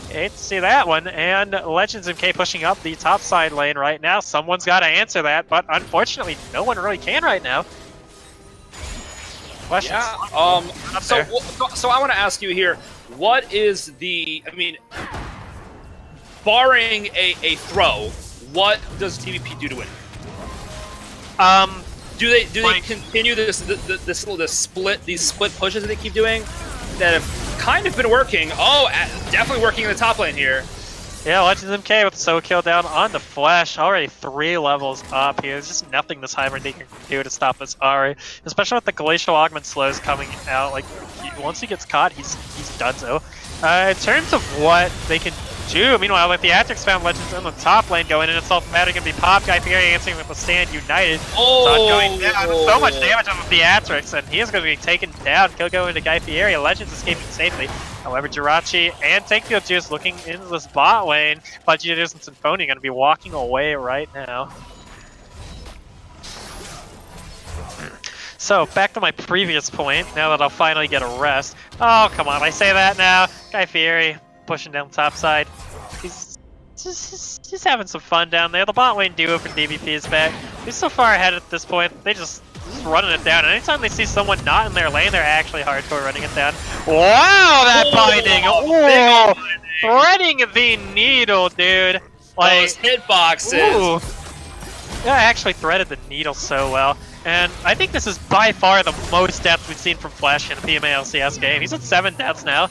Hate to see that one. And Legends MK pushing up the top side lane right now. Someone's got to answer that, but unfortunately, no one really can right now. Questions? Yeah. So I want to ask you here, what is the? I mean, barring a throw, what does TBP do to win? Do they continue these split pushes that they keep doing that have kind of been working? Oh, definitely working in the top lane here. Yeah, Legends MK with the solo kill down on the Flash, already 3 levels up here. There's just nothing this Hybrid can do to stop this Ari, especially with the Glacial Augment slows coming out. Like once he gets caught, he's done so. In terms of what they can do, meanwhile, like the Theatrix found Legends in the top lane going in, it's automatic gonna be Pop. Guy Fieri answering with the Stand United. Oh, going down, so much damage on the Theatrix, and he is going to be taken down. Kill going into Guy Fieri. Legends escaping safely. However, Jirachi and Tankfield Juice looking into this bot lane. Budgeters and Symphony going to be walking away right now. So, back to my previous point, now that I'll finally get a rest. Oh, come on, I say that now. Guy Fieri pushing down top side. He's just having some fun down there. The bot lane duo for DBP is back. He's so far ahead at this point, they just running it down. And anytime they see someone not in their lane, they're actually hardcore running it down. Wow, that binding! Oh, threading the needle, dude. Like, those hitboxes. Ooh. Yeah, I actually threaded the needle so well. And I think this is by far the most deaths we've seen from Flash in a PMA LCS game. He's at 7 deaths now.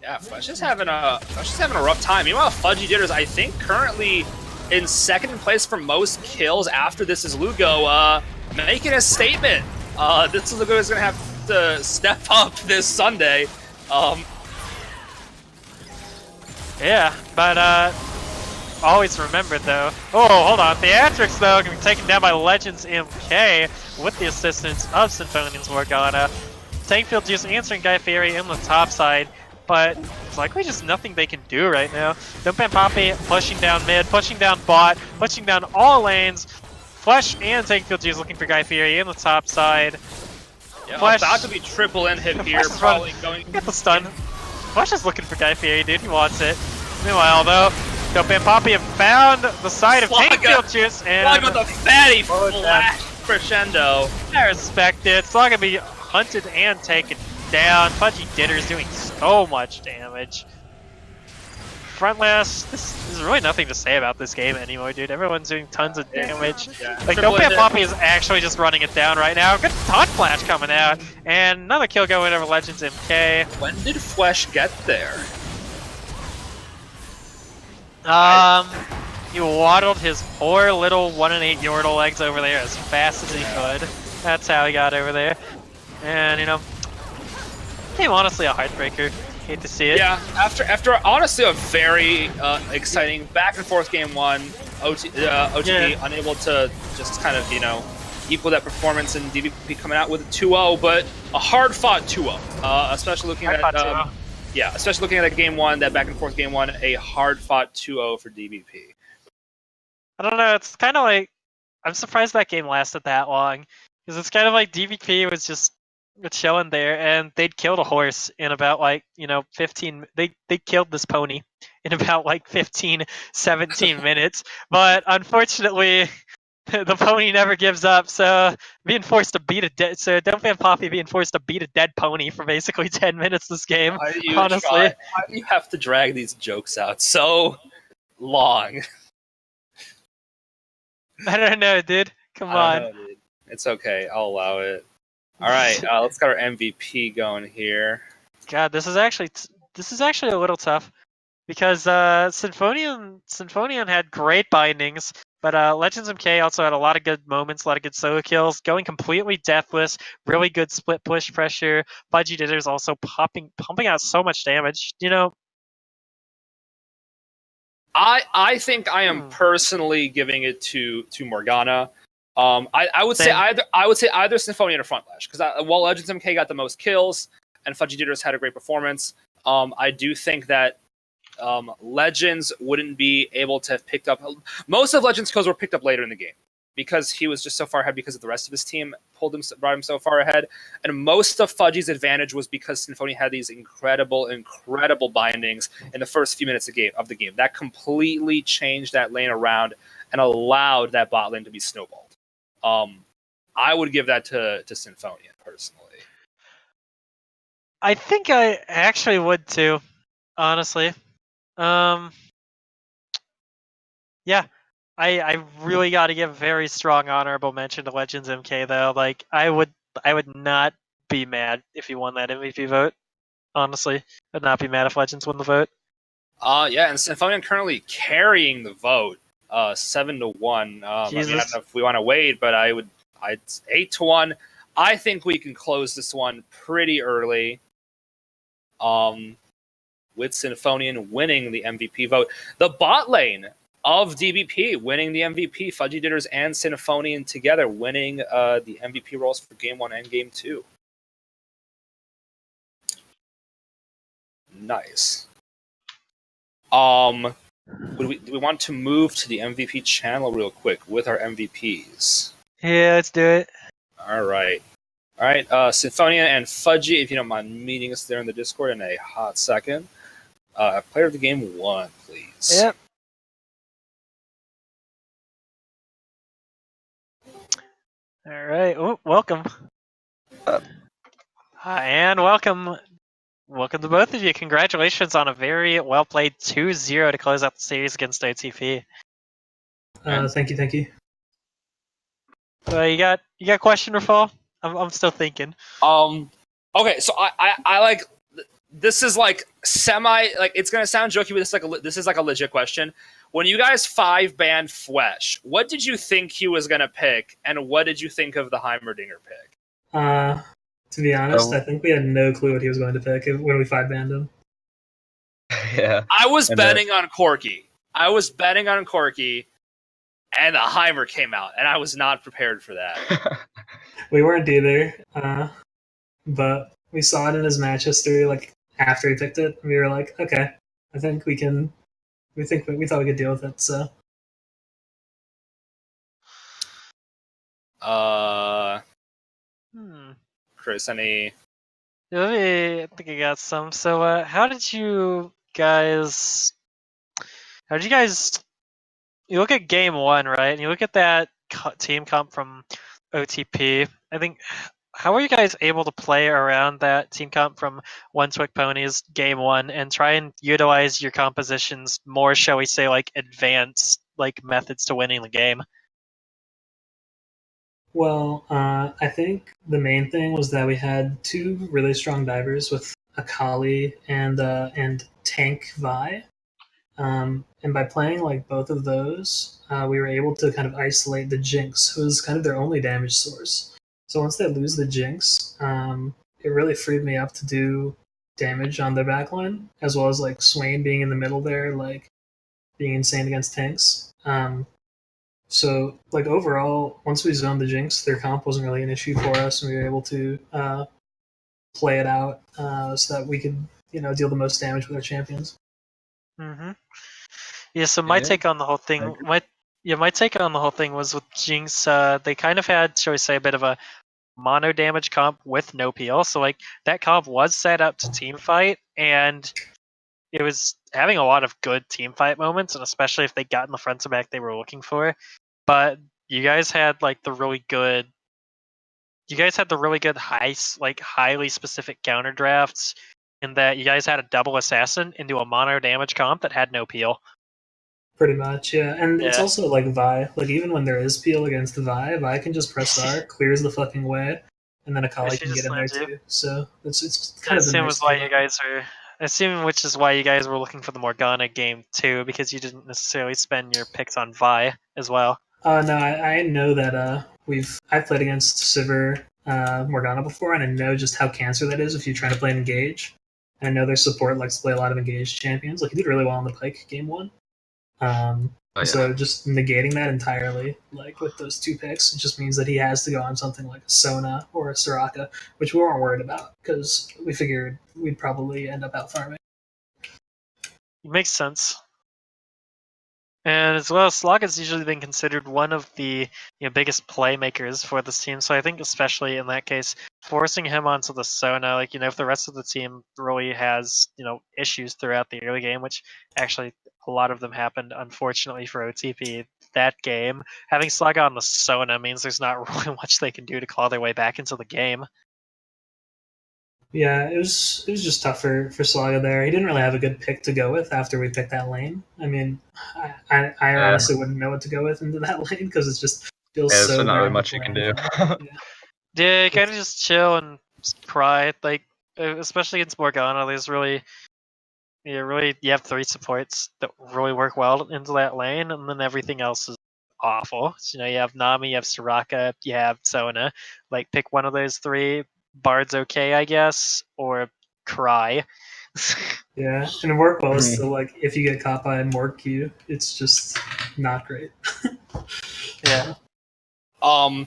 Yeah, Flesh is having a rough time. Meanwhile, Fudgy Jitters, I think, currently in 2nd place for most kills after this is Lugo, making a statement. This is Lugo is going to have to step up this Sunday. Yeah, but always remembered though. Oh, hold on. Theatrix though can be taken down by Legends MK with the assistance of Symphonian's Morgana. Tankfield Juice answering Guy Fieri in the top side, but it's likely just nothing they can do right now. Dump and Poppy pushing down mid, pushing down bot, pushing down all lanes. Flesh and Tankfield Juice looking for Guy Fieri in the top side. Yeah, Flesh about to be triple inhib here, probably going. Get the stun. Flesh is looking for Guy Fieri, dude. He wants it. Meanwhile, though, Dump and Poppy have found the side of Tankfield Juice and with the fatty flash crescendo. I respect it. It's not gonna be hunted and taken down. Fudgy Ditter's doing so much damage. front lash. There's really nothing to say about this game anymore, dude. Everyone's doing tons of damage. Yeah. Like, Don't Ban Poppy is actually just running it down right now. Good Taunt Flash coming out. And another kill going over Legends MK. When did Flesh get there? He waddled his poor little 1-8 Yordle legs over there as fast as he could. That's how he got over there. And, you know, game honestly a heartbreaker. Hate to see it. Yeah, after honestly a very exciting back and forth game one, OTP unable to just kind of, you know, equal that performance, and DBP coming out with a 2-0, but a hard fought 2-0. Especially looking at especially looking at that game one, that back and forth game one, a hard fought 2-0 for DBP. I don't know. It's kind of like I'm surprised that game lasted that long, because it's kind of like DBP was just chilling there, and they'd killed a horse in about, like, you know, 15. They killed this pony in about like 15, 17 minutes. But unfortunately, the pony never gives up. So being forced to beat a dead, so Don't Ban Poppy being forced to beat a dead pony for basically 10 minutes this game. Honestly, why do you have to drag these jokes out so long? I don't know, dude. Come on. Know, dude. It's okay. I'll allow it. All right, let's get our MVP going here. God, this is actually a little tough, because Symphonian had great bindings, but Legends MK also had a lot of good moments, a lot of good solo kills, going completely deathless, really good split push pressure. Fudgy Ditters also pumping out so much damage. You know, I think I am personally giving it to Morgana. I would say either Symphonian or Frontlash, because while Legends MK got the most kills and Fudgy Ditters had a great performance, I do think that Legends wouldn't be able to have picked up most of Legends' kills were picked up later in the game, because he was just so far ahead because of the rest of his team brought him so far ahead, and most of Fudgy's advantage was because Symphony had these incredible bindings in the first few minutes of the game that completely changed that lane around and allowed that bot lane to be snowballed. I would give that to Symphonian personally. I think I actually would too, honestly. Yeah, I really got to give very strong honorable mention to Legends MK though. Like, I would not be mad if he won that MVP vote. Honestly, I'd not be mad if Legends won the vote. Yeah, and Symphonian currently carrying the vote, 7-1. I don't know if we want to wait, but I'd 8-1. I think we can close this one pretty early. With Symphonian winning the MVP vote. The bot lane of DBP winning the MVP, Fudgy Ditters and Symphonian together winning the MVP roles for Game 1 and Game 2. Nice. Do we want to move to the MVP channel real quick with our MVPs? Yeah, let's do it. All right. Symphonian and Fudgy, if you don't mind meeting us there in the Discord in a hot second. Player of the game 1, please. Yep. All right. Oh, welcome. And welcome to both of you. Congratulations on a very well played 2-0 to close out the series against OTP. Thank you. You got a question, Rafal? I'm still thinking. Okay, so I like, this is like semi, like, it's gonna sound jokey, but this is like a legit question. When you guys 5-banned Fwesh, what did you think he was gonna pick, and what did you think of the Heimerdinger pick? To be honest, I think we had no clue what he was going to pick when we 5-banned him. Yeah. I was betting on Corki. And the Heimer came out, and I was not prepared for that. We weren't either, but we saw it in his match history, like, after he picked it, and we were like, okay, I think we thought we could deal with it, so. Chris, any? I think I got some. So, how did you guys? You look at Game 1, right? And you look at that team comp from OTP. I think how are you guys able to play around that team comp from One Twick Ponies game 1 and try and utilize your composition's more, shall we say, like advanced like methods to winning the game? Well, I think the main thing was that we had two really strong divers with Akali and Tank Vi. And by playing like both of those, we were able to kind of isolate the Jinx, who was kind of their only damage source. So once they lose the Jinx, it really freed me up to do damage on their backline, as well as like Swain being in the middle there, like being insane against tanks. So like overall, once we zoned the Jinx, their comp wasn't really an issue for us, and we were able to play it out so that we could deal the most damage with our champions. Mm-hmm. Yeah. So my take on the whole thing, my take on the whole thing was with Jinx. They kind of had, shall we say, a bit of a mono damage comp with no peel. So like that comp was set up to team fight, and it was having a lot of good team fight moments, and especially if they got in the front to back they were looking for. But you guys had like the really good highly specific counter drafts, in that you guys had a double assassin into a mono damage comp that had no peel. Pretty much, yeah. And it's Yeah. also like Vi. Like even when there is peel against the Vi can just press R, clears the fucking way, and then Akali she can just get in there slams you. too. So it's I kind of a assume nice was why thing. you guys are. I assume which is why you guys were looking for the Morgana game too, because you didn't necessarily spend your picks on Vi as well. No, I know that I've played against Sivir Morgana before, and I know just how cancer that is if you're trying to play an engage. And I know their support likes to play a lot of engaged champions. Like he did really well on the Pike game 1. So just negating that entirely, like with those two picks, it just means that he has to go on something like a Sona or a Soraka, which we weren't worried about because we figured we'd probably end up out farming. It makes sense. And as well, Slog has usually been considered one of the biggest playmakers for this team. So I think especially in that case, forcing him onto the Sona, like, if the rest of the team really has, issues throughout the early game, which actually a lot of them happened, unfortunately, for OTP that game, having Slog on the Sona means there's not really much they can do to claw their way back into the game. Yeah, it was just tough for Slaga there. He didn't really have a good pick to go with after we picked that lane. I mean, I honestly wouldn't know what to go with into that lane because it just feels so. There's not really much you can do. Yeah, you kind of just chill and just cry. Like, especially against Morgana, there's really, you have 3 supports that really work well into that lane, and then everything else is awful. So, you have Nami, you have Soraka, you have Sona. Like, pick one of those 3. Bard's okay, I guess, or cry. Yeah, and work well is still like if you get caught by a Morg Q, it's just not great. Yeah. I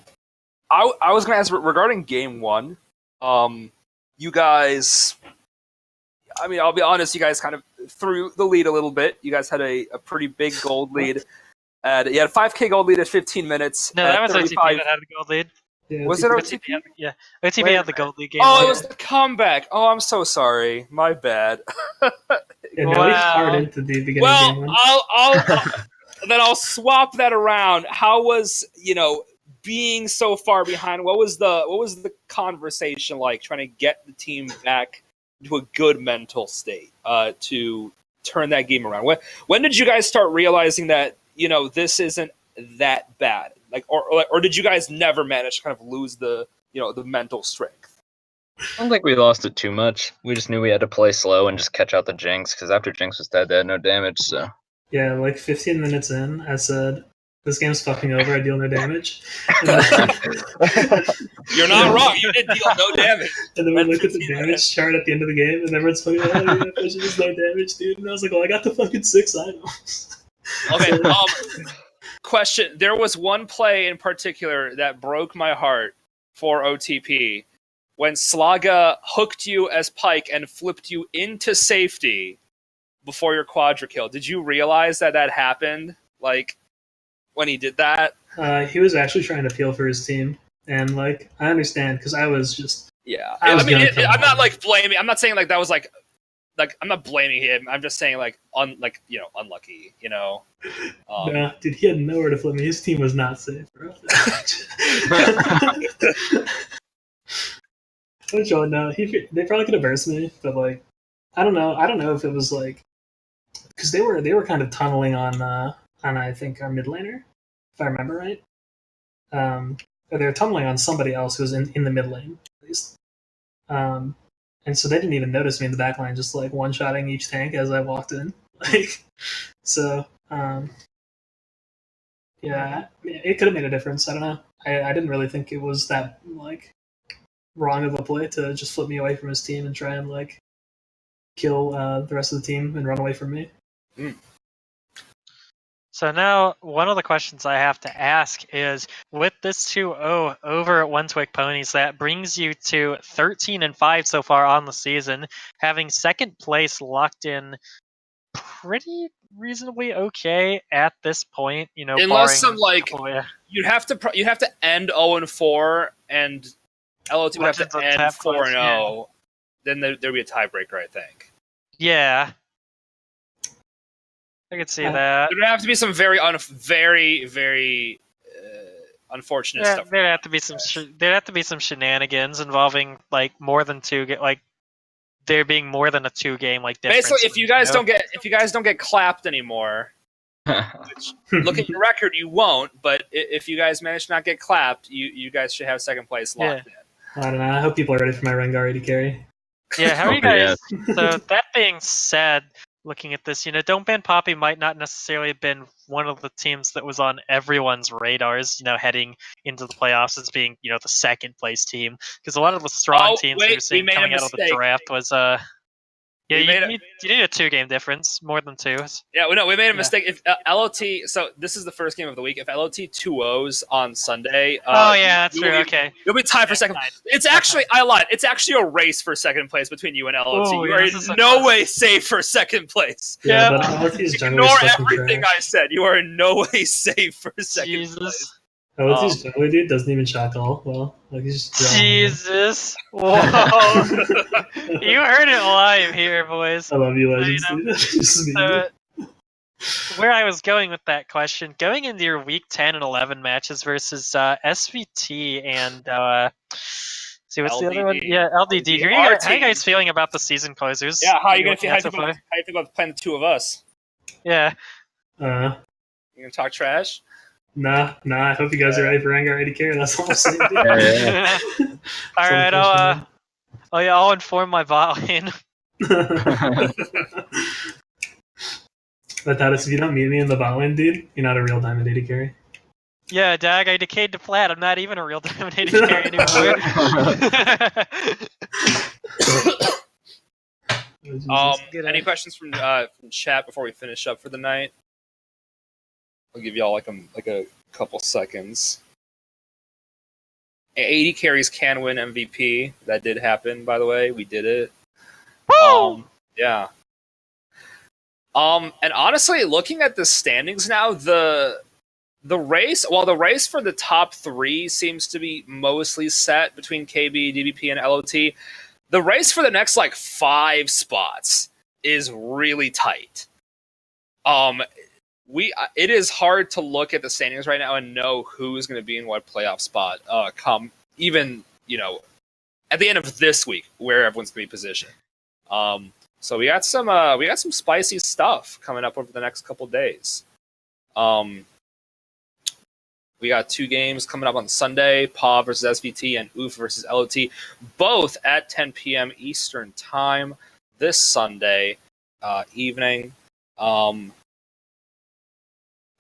was gonna ask regarding game 1. You guys, I mean, I'll be honest, you guys kind of threw the lead a little bit. You guys had a pretty big gold lead. You had a 5K gold lead at 15 minutes. No, that was OTP that had the gold lead. Yeah, was it OTP? OTP? OTP had the gold lead game. Oh, it was the comeback. Oh, I'm so sorry. My bad. Yeah, no, we hard into the beginning of game 1. I'll swap that around. How was being so far behind? What was the conversation like trying to get the team back to a good mental state to turn that game around? When did you guys start realizing that this isn't that bad? Like, or did you guys never manage to kind of lose the the mental strength? I don't think we lost it too much. We just knew we had to play slow and just catch out the Jinx, because after Jinx was dead, they had no damage, so... Yeah, like 15 minutes in, I said, this game's fucking over, I deal no damage. You're not wrong, you did deal no damage. And then we looked at the damage chart at the end of the game, and everyone's fucking like, oh yeah, Fisher is no damage, dude. And I was like, well, I got the fucking 6 items. Okay, question. There was one play in particular that broke my heart for OTP. When Slaga hooked you as Pike and flipped you into safety before your quadra kill. Did you realize that happened? Like, when he did that? He was actually trying to peel for his team. And, like, I understand, because I was just... Yeah. I'm not, like, blaming... I'm not saying, like, that was, like, I'm not blaming him. I'm just saying, like, unlucky, Nah, dude, he had nowhere to flip me. His team was not safe, bro. Which one? No, they probably could have versed me, but like, I don't know. I don't know if it was like because they were kind of tunneling on I think our mid laner, if I remember right. Or they were tunneling on somebody else who was in the mid lane at least. Um, and so they didn't even notice me in the back line, just like one shotting each tank as I walked in. Like, so yeah, it could have made a difference. I don't know. I didn't really think it was that like wrong of a play to just flip me away from his team and try and like kill the rest of the team and run away from me. Mm. So now, one of the questions I have to ask is, with this 2-0 over at One Twig Ponies, that brings you to 13-5 so far on the season, having second place locked in pretty reasonably okay at this point. You know, Unless barring some like a couple, yeah, you'd have to end 0-4, and LOT would have Legends to on end tap 4-0. Then there'd be a tiebreaker, I think. yeah, I could see that. There'd have to be some very unfortunate Yeah, stuff. there'd have to be some there'd have to be some shenanigans involving like more than like there being more than a 2-game like difference. Basically, if you guys don't get clapped anymore, which, look at your record, you won't. But if you guys manage to not get clapped, you guys should have second place locked in. I don't know. I hope people are ready for my Rengar AD carry. Yeah, how are you Oh, yeah. guys? So that being said, looking at this, Don't Ban Poppy might not necessarily have been one of the teams that was on everyone's radars, heading into the playoffs as being, the second place team. Because a lot of the strong teams we were seeing coming out of the draft was you need a 2-game difference, more than 2. Yeah, we made a mistake. If LOT, so this is the first game of the week. If LOT 2-0s on Sunday, oh yeah, that's true. Okay, you'll be tied for second. It's actually, I lied. It's actually a race for second place between you and LOT. Ooh, you are in no way safe for second place. Yeah, but LOT's generally Ignore fucking everything trash. I said. You are in no way safe for second place. LOT's generally dude doesn't even shot call. Well, like he's just Jesus! Whoa! You heard it live here, boys. I love you, Legends. Dude. Just me. Where I was going with that question, going into your week 10 and 11 matches versus SVT and see what's LDD. the other one? Yeah, LDD. How are you guys feeling about the season closers? Yeah, how you think so about playing the two of us? Yeah. You gonna talk trash? Nah. I hope you guys are ready for Rengar AD carry. That's all I'm saying. Dude. Yeah. All right, I'll inform my bot lane. But Tatis, if you don't meet me in the bot lane, dude, you're not a real diamond AD carry. Yeah, Dag, I decayed to flat. I'm not even a real diamond AD carry anymore. Any questions from chat before we finish up for the night? I'll give y'all like a couple seconds. 80 carries can win MVP. That did happen, by the way. We did it. Woo! Yeah. And honestly, looking at the standings now, the race for the top 3 seems to be mostly set between KB, DBP, and LOT. The race for the next 5 spots is really tight. It is hard to look at the standings right now and know who's going to be in what playoff spot come even at the end of this week where everyone's going to be positioned. So we got some spicy stuff coming up over the next couple days. We got 2 games coming up on Sunday: PAW versus SVT and OOF versus LOT, both at 10 p.m. Eastern time this Sunday evening.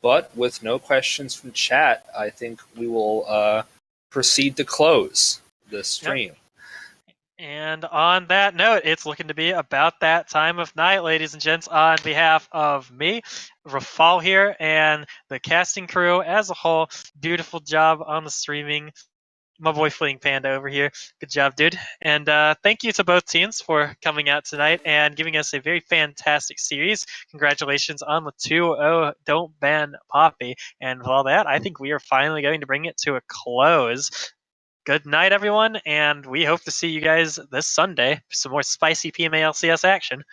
But with no questions from chat, I think we will proceed to close the stream. Yep. And on that note, it's looking to be about that time of night, ladies and gents. On behalf of me, Rafal here, and the casting crew as a whole, beautiful job on the streaming. My boy Fleeing Panda over here. Good job, dude. And thank you to both teams for coming out tonight and giving us a very fantastic series. Congratulations on the 2-0 Don't Ban Poppy. And with all that, I think we are finally going to bring it to a close. Good night, everyone, and we hope to see you guys this Sunday for some more spicy PMA LCS action.